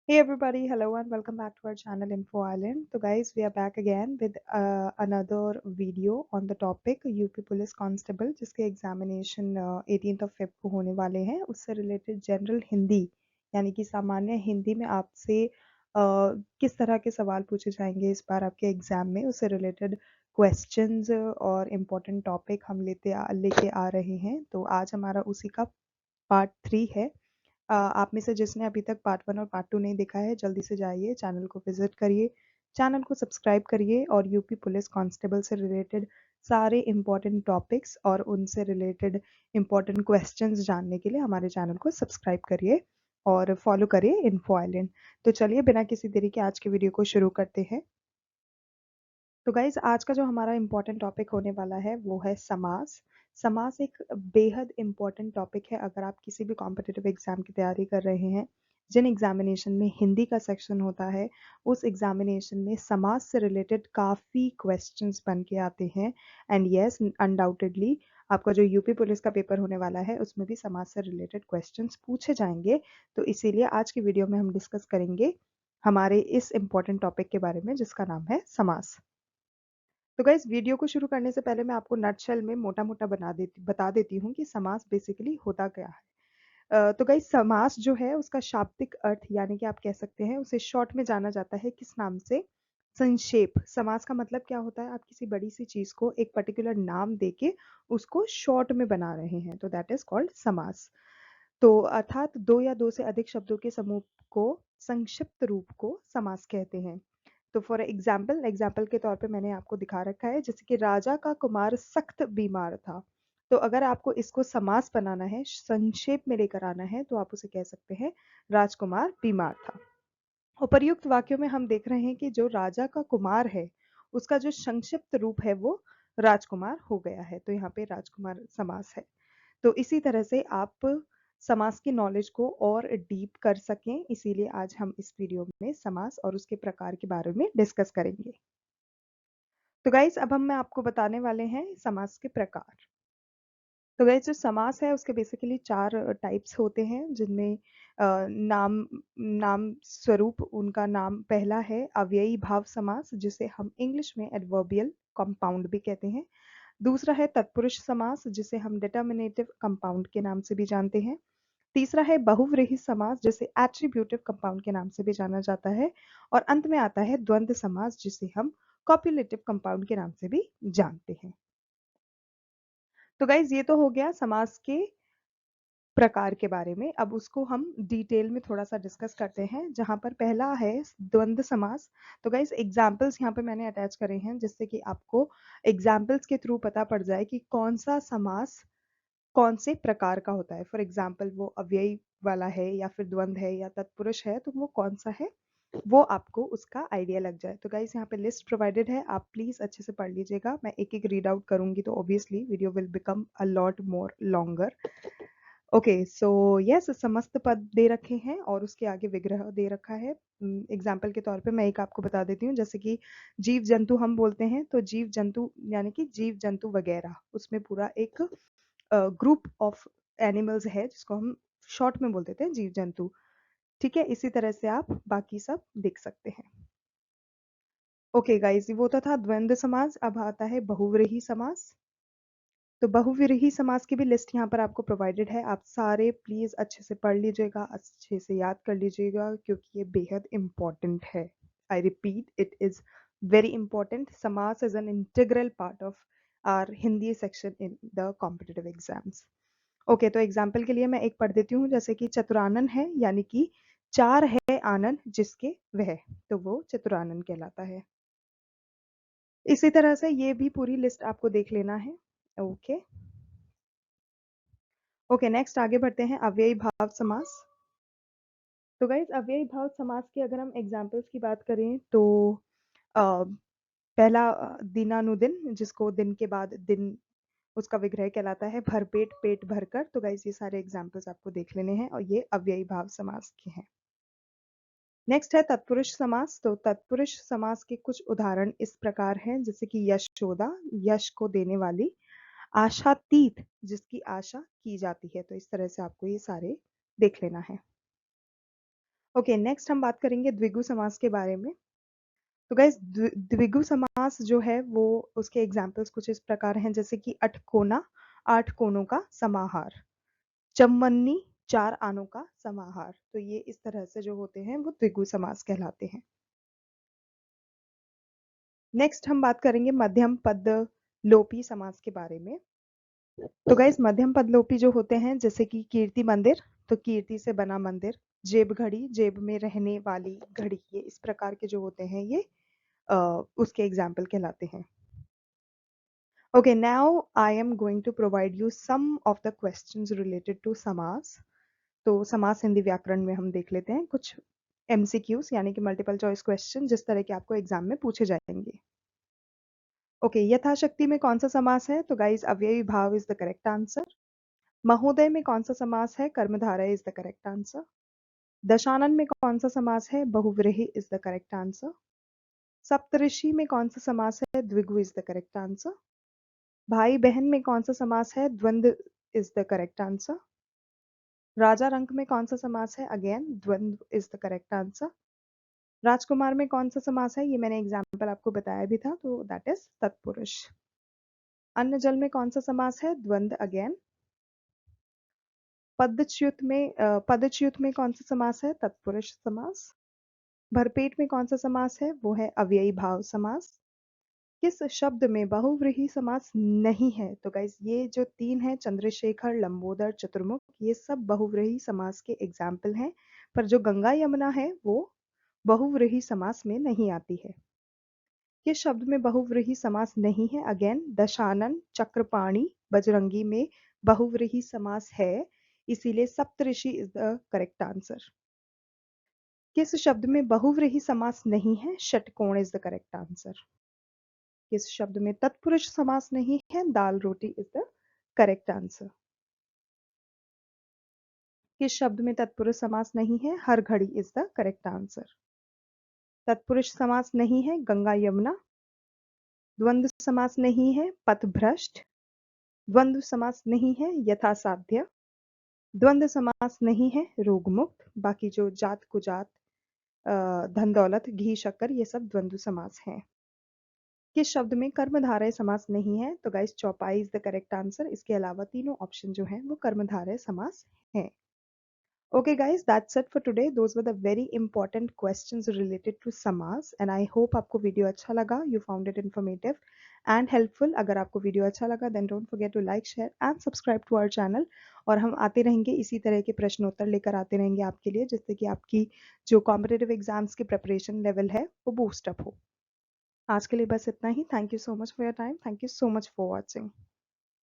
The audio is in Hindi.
Hey everybody, hello and welcome back to our channel Info Island. So guys, we are back again with another video on the topic UP police constable जिसके एग्जामिनेशन 18th ऑफ फेब को होने वाले हैं। उससे रिलेटेड जनरल हिंदी यानी कि सामान्य हिंदी में आपसे किस तरह के सवाल पूछे जाएंगे इस बार आपके एग्जाम में, उससे रिलेटेड क्वेश्चंस और इम्पोर्टेंट टॉपिक हम लेके आ रहे हैं। तो आज हमारा उसी का पार्ट 3 है। आप में से जिसने अभी तक पार्ट 1 और पार्ट 2 नहीं देखा है, जल्दी से जाइए, चैनल को विजिट करिए, चैनल को सब्सक्राइब करिए और यूपी पुलिस कांस्टेबल से रिलेटेड सारे इम्पोर्टेंट टॉपिक्स और उनसे रिलेटेड इम्पोर्टेंट क्वेश्चंस जानने के लिए हमारे चैनल को सब्सक्राइब करिए और फॉलो करिए इन्फो आइलैंड। तो चलिए बिना किसी देरी के आज के वीडियो को शुरू करते हैं। तो गाइज आज का जो हमारा इम्पोर्टेंट टॉपिक होने वाला है वो है समास। समास एक बेहद इम्पोर्टेंट टॉपिक है अगर आप किसी भी कॉम्पिटिटिव एग्जाम की तैयारी कर रहे हैं। जिन एग्जामिनेशन में हिंदी का सेक्शन होता है उस एग्जामिनेशन में समास से रिलेटेड काफ़ी क्वेश्चंस बन के आते हैं। एंड यस, अनडाउटेडली आपका जो यूपी पुलिस का पेपर होने वाला है उसमें भी समास से रिलेटेड क्वेश्चंस पूछे जाएंगे। तो इसीलिए आज की वीडियो में हम डिस्कस करेंगे हमारे इस इम्पोर्टेंट टॉपिक के बारे में जिसका नाम है समास। तो गाइस वीडियो को शुरू करने से पहले मैं आपको नटशेल में मोटा-मोटा बता देती हूँ कि समास बेसिकली होता क्या है। तो गाइस समास जो है उसका शाब्दिक अर्थ यानी कि आप कह सकते हैं उसे शॉर्ट में जाना जाता है किस नाम से? संक्षेप। समास का मतलब क्या होता है? आप किसी बड़ी सी चीज़ को एक पर्टिकुलर नाम देके उसको शॉर्ट में बना रहे हैं, तो दैट इज़ कॉल्ड समास। तो अर्थात 2 या 2 से अधिक शब्दों के समूह को संक्षिप्त रूप को समास कहते हैं। तो फॉर एग्जाम्पल के तौर पे मैंने आपको दिखा रखा है जैसे कि राजा का कुमार सख्त बीमार था। तो अगर आपको इसको समास बनाना है, संक्षेप में लेकर आना है, तो आप उसे कह सकते हैं राजकुमार बीमार था। उपर्युक्त वाक्यों में हम देख रहे हैं कि जो राजा का कुमार है उसका जो संक्षिप्त रूप है वो राजकुमार हो गया है, तो यहाँ पे राजकुमार समास है। तो इसी तरह से आप समास की नॉलेज को और डीप कर सकें, इसीलिए आज हम इस वीडियो में समास और उसके प्रकार के बारे में डिस्कस करेंगे। तो गाइस अब हम मैं आपको बताने वाले हैं समास के प्रकार। तो गाइस जो समास है उसके बेसिकली 4 टाइप्स होते हैं जिनमें नाम नाम स्वरूप उनका नाम पहला है अव्ययी भाव समास जिसे हम इंग्लिश में एडवर्बियल कंपाउंड भी कहते हैं। दूसरा है तत्पुरुष समास जिसे हम डिटर्मिनेटिव कंपाउंड के नाम से भी जानते हैं। तीसरा है बहुव्रीहि समास जिसे एट्रीब्यूटिव कंपाउंड के नाम से भी जाना जाता है। और अंत में आता है द्वंद्व समास जिसे हम कॉप्युलेटिव कंपाउंड के नाम से भी जानते हैं। तो गाइज ये तो हो गया समास के प्रकार के बारे में। अब उसको हम डिटेल में थोड़ा सा डिस्कस करते हैं जहां पर पहला है द्वंद्व समास। तो गाइज एग्जाम्पल्स यहाँ पे मैंने अटैच करे हैं जिससे कि आपको एग्जाम्पल्स के थ्रू पता पड़ जाए कि कौन सा समास कौन से प्रकार का होता है। फॉर एग्जाम्पल वो अव्ययी वाला है या फिर द्वंद्व है या तत्पुरुष है, तो वो कौन सा है वो आपको उसका आइडिया लग जाए। तो गाइस यहाँ पे लिस्ट प्रोवाइडेड है, आप प्लीज अच्छे से पढ़ लीजिएगा। मैं एक एक रीड आउट करूंगी तो obviously video will become a lot more longer. Okay so yes, समस्त पद दे रखे हैं और उसके आगे विग्रह दे रखा है। एग्जाम्पल के तौर पे मैं एक आपको बता देती हूँ, जैसे कि जीव जंतु हम बोलते हैं तो जीव जंतु यानी कि जीव जंतु वगैरह, उसमें पूरा एक ग्रुप ऑफ एनिमल्स है जिसको हम शॉर्ट में बोल देते हैं जीव जंतु। ठीक है, इसी तरह से आप बाकी सब देख सकते हैं। ओके गाइस, वो तो था द्वंद्व समास। अब आता है बहुव्रीहि समास। तो बहुव्रीहि समास की भी लिस्ट यहाँ पर आपको प्रोवाइडेड है, आप सारे प्लीज अच्छे से पढ़ लीजिएगा, अच्छे से याद कर लीजिएगा क्योंकि ये बेहद इंपॉर्टेंट है। I repeat, it is very important. Samas is an integral part of our Hindi section in the competitive exams. Okay, तो एग्जाम्पल के लिए मैं एक पढ़ देती हूँ, जैसे कि चतुरानन है यानी कि चार है आनन जिसके वह, तो वो चतुरानन कहलाता है। इसी तरह से ये भी पूरी लिस्ट आपको देख लेना है। ओके ओके, नेक्स्ट आगे बढ़ते हैं अव्ययी भाव समास। तो गाइज अव्ययी भाव समास की अगर हम एग्जाम्पल्स की बात करें तो पहला दिनानुदिन, जिसको दिन के बाद दिन उसका विग्रह कहलाता है। भरपेट, पेट भरकर। तो गाइज ये सारे एग्जाम्पल्स आपको देख लेने हैं और ये अव्ययी भाव समास के हैं। नेक्स्ट है तत्पुरुष समास। तो तत्पुरुष समास के कुछ उदाहरण इस प्रकार हैं, जैसे कि यशोदा, यश को देने वाली। आशातीत, जिसकी आशा की जाती है। तो इस तरह से आपको ये सारे देख लेना है। ओके, नेक्स्ट हम बात करेंगे द्विगु समास के बारे में। तो गाइस द्विगु समास जो है वो उसके एग्जाम्पल्स कुछ इस प्रकार हैं, जैसे कि अठकोना, 8 कोनों का समाहार, चम्मन्नी, 4 आनों का समाहार। तो ये इस तरह से जो होते हैं वो द्विगु समास कहलाते हैं। नेक्स्ट हम बात करेंगे मध्यम पद लोपी समास के बारे में। तो गाइस मध्यम पद लोपी जो होते हैं, जैसे कि कीर्ति मंदिर, तो कीर्ति से बना मंदिर, जेब घड़ी, जेब में रहने वाली घड़ी, ये इस प्रकार के जो होते हैं ये उसके एग्जाम्पल कहलाते हैं। Okay, now I am going to provide you some of the questions related to समास। तो समास हिंदी व्याकरण में हम देख लेते हैं कुछ MCQs यानी कि मल्टीपल चॉइस क्वेश्चन, जिस तरह के आपको एग्जाम में पूछे जाएंगे। ओके, यथाशक्ति में कौन सा समास है? तो गाइस अव्ययी भाव इज द करेक्ट आंसर। महोदय में कौन सा समास है? Karmadharaya is the correct answer. दशानन में कौन सा समास है? Bahuvrihi is the correct answer. सप्तऋषि में कौन सा समास है? Dvigu is the correct answer. भाई बहन में कौन सा समास है? Dvandva is the correct answer. राजा रंक में कौन सा समास है? Again dvandva is the correct answer. राजकुमार में कौन सा समास है? ये मैंने एग्जाम्पल आपको बताया भी था, तो दैट इज तत्पुरुष। अन्न जल में कौन सा समास है? द्वंद्व अगेन। पदच्युत में कौन सा समास है? तत्पुरुष समास। भरपेट में कौन सा समास है? वो है अव्ययी भाव समास। किस शब्द में बहुव्रीहि समास नहीं है? तो गाइस ये जो 3 है, चंद्रशेखर, लंबोदर, चतुर्मुख, ये सब बहुव्रीहि समास के एग्जाम्पल हैं, पर जो गंगा यमुना है वो बहुव्रीहि समास में नहीं आती है। किस शब्द में बहुव्रीहि समास नहीं है? अगेन दशानन, चक्रपाणी, बजरंगी में बहुव्रीहि समास है, इसीलिए सप्तऋषि इज द करेक्ट आंसर। किस शब्द में बहुव्रीहि समास नहीं है? षटकोण इज द करेक्ट आंसर। किस शब्द में तत्पुरुष समास नहीं है? दाल रोटी इज द करेक्ट आंसर। किस शब्द में तत्पुरुष समास नहीं है? हर घड़ी इज द करेक्ट आंसर। तत्पुरुष समास नहीं है? गंगा यमुना। द्वंद्व समास नहीं है? पथभ्रष्ट। द्वंद्व समास नहीं है? यथासाध्य। द्वंद्व समास नहीं है? रोगमुक्त। बाकी जो जात कुजात, धन दौलत, घी शक्कर, ये सब द्वंद्व समास हैं। किस शब्द में कर्मधारय समास नहीं है? तो गाइस चौपाई इज द करेक्ट आंसर। इसके अलावा तीनों ऑप्शन जो हैं वो कर्मधारय समास हैं। Okay guys, that's it for today. Those were the very important questions related to samas and I hope आपको वीडियो अच्छा लगा, you found it informative and helpful. अगर आपको वीडियो अच्छा लगा then don't forget to like, share and subscribe to our channel। और हम आते रहेंगे इसी तरह के प्रश्नोत्तर लेकर आते रहेंगे आपके लिए, जिससे कि आपकी जो कॉम्पिटिटिव एग्जाम्स की प्रिपरेशन लेवल है वो बूस्ट अप हो। आज के लिए बस इतना ही। Thank you so much for your time. Thank you so much for watching.